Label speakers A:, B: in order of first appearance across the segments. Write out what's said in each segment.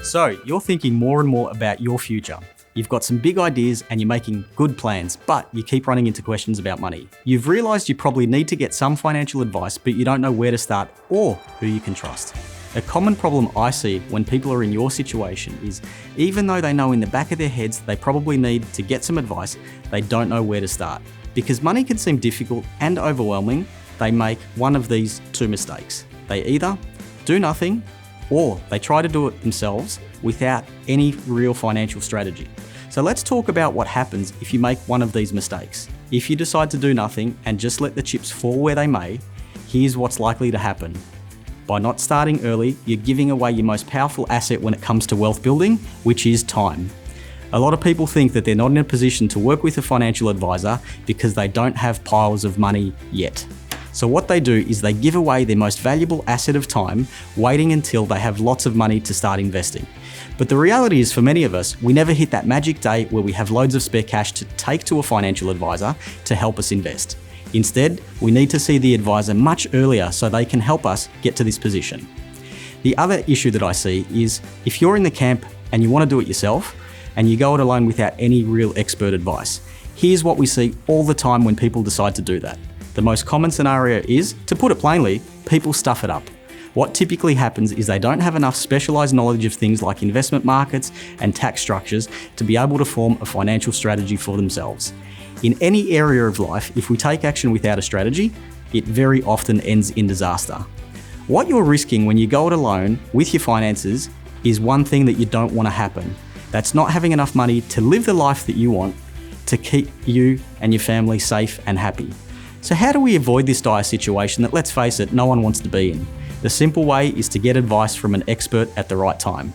A: So you're thinking more and more about your future. You've got some big ideas and you're making good plans, but you keep running into questions about money. You've realised you probably need to get some financial advice, but you don't know where to start or who you can trust. A common problem I see when people are in your situation is, even though they know in the back of their heads they probably need to get some advice, they don't know where to start. Because money can seem difficult and overwhelming, they make one of these two mistakes. They either do nothing, or they try to do it themselves without any real financial strategy. So let's talk about what happens if you make one of these mistakes. If you decide to do nothing and just let the chips fall where they may, here's what's likely to happen. By not starting early, you're giving away your most powerful asset when it comes to wealth building, which is time. A lot of people think that they're not in a position to work with a financial advisor because they don't have piles of money yet. So what they do is they give away their most valuable asset of time, waiting until they have lots of money to start investing. But the reality is, for many of us, we never hit that magic day where we have loads of spare cash to take to a financial advisor to help us invest. Instead, we need to see the advisor much earlier so they can help us get to this position. The other issue that I see is, if you're in the camp and you want to do it yourself, and you go it alone without any real expert advice, here's what we see all the time when people decide to do that. The most common scenario is, to put it plainly, people stuff it up. What typically happens is they don't have enough specialised knowledge of things like investment markets and tax structures to be able to form a financial strategy for themselves. In any area of life, if we take action without a strategy, it very often ends in disaster. What you're risking when you go it alone with your finances is one thing that you don't want to happen. That's not having enough money to live the life that you want, to keep you and your family safe and happy. So how do we avoid this dire situation that, let's face it, no one wants to be in? The simple way is to get advice from an expert at the right time.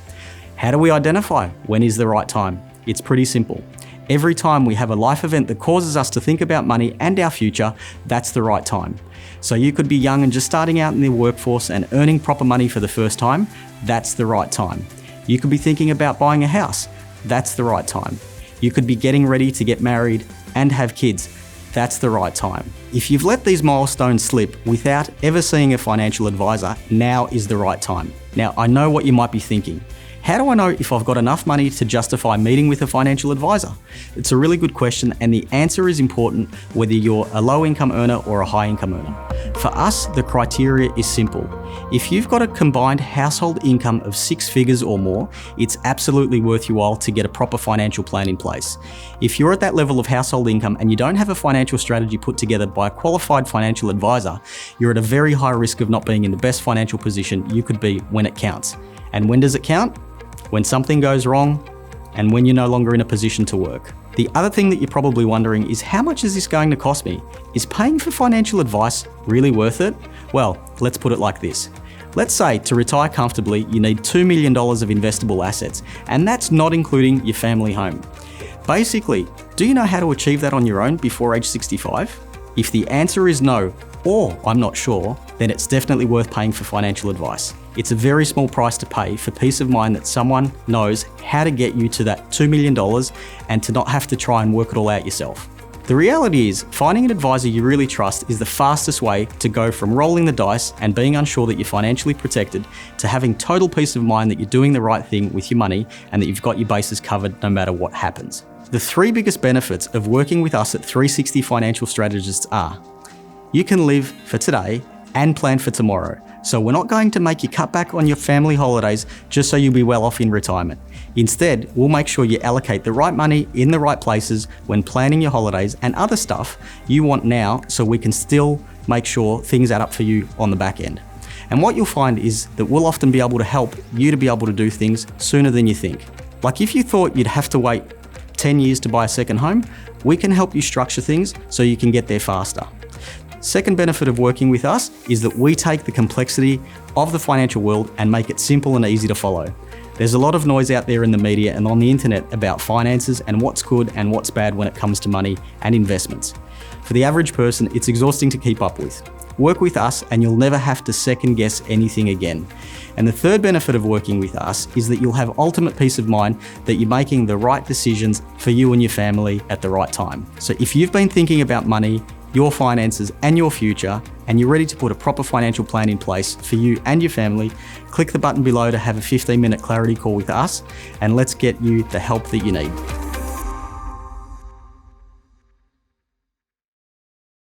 A: How do we identify when is the right time? It's pretty simple. Every time we have a life event that causes us to think about money and our future, that's the right time. So you could be young and just starting out in the workforce and earning proper money for the first time, that's the right time. You could be thinking about buying a house, that's the right time. You could be getting ready to get married and have kids, that's the right time. If you've let these milestones slip without ever seeing a financial advisor, now is the right time. Now, I know what you might be thinking. How do I know if I've got enough money to justify meeting with a financial advisor? It's a really good question, and the answer is important whether you're a low income earner or a high income earner. For us, the criteria is simple. If you've got a combined household income of 6 figures or more, it's absolutely worth your while to get a proper financial plan in place. If you're at that level of household income and you don't have a financial strategy put together by a qualified financial advisor, you're at a very high risk of not being in the best financial position you could be when it counts. And when does it count? When something goes wrong and when you're no longer in a position to work. The other thing that you're probably wondering is, how much is this going to cost me? Is paying for financial advice really worth it? Well, let's put it like this. Let's say to retire comfortably, you need $2 million of investable assets, and that's not including your family home. Basically, do you know how to achieve that on your own before age 65? If the answer is no, or I'm not sure, then it's definitely worth paying for financial advice. It's a very small price to pay for peace of mind that someone knows how to get you to that $2 million and to not have to try and work it all out yourself. The reality is, finding an advisor you really trust is the fastest way to go from rolling the dice and being unsure that you're financially protected to having total peace of mind that you're doing the right thing with your money and that you've got your bases covered no matter what happens. The 3 biggest benefits of working with us at 360 Financial Strategists are: you can live for today and plan for tomorrow. So we're not going to make you cut back on your family holidays just so you'll be well off in retirement. Instead, we'll make sure you allocate the right money in the right places when planning your holidays and other stuff you want now, so we can still make sure things add up for you on the back end. And what you'll find is that we'll often be able to help you to be able to do things sooner than you think. Like if you thought you'd have to wait 10 years to buy a second home, we can help you structure things so you can get there faster. Second benefit of working with us is that we take the complexity of the financial world and make it simple and easy to follow. There's a lot of noise out there in the media and on the internet about finances and what's good and what's bad when it comes to money and investments. For the average person, it's exhausting to keep up with. Work with us and you'll never have to second guess anything again. And the third benefit of working with us is that you'll have ultimate peace of mind that you're making the right decisions for you and your family at the right time. So if you've been thinking about money your finances and your future, and you're ready to put a proper financial plan in place for you and your family, click the button below to have a 15-minute clarity call with us, and let's get you the help that you need.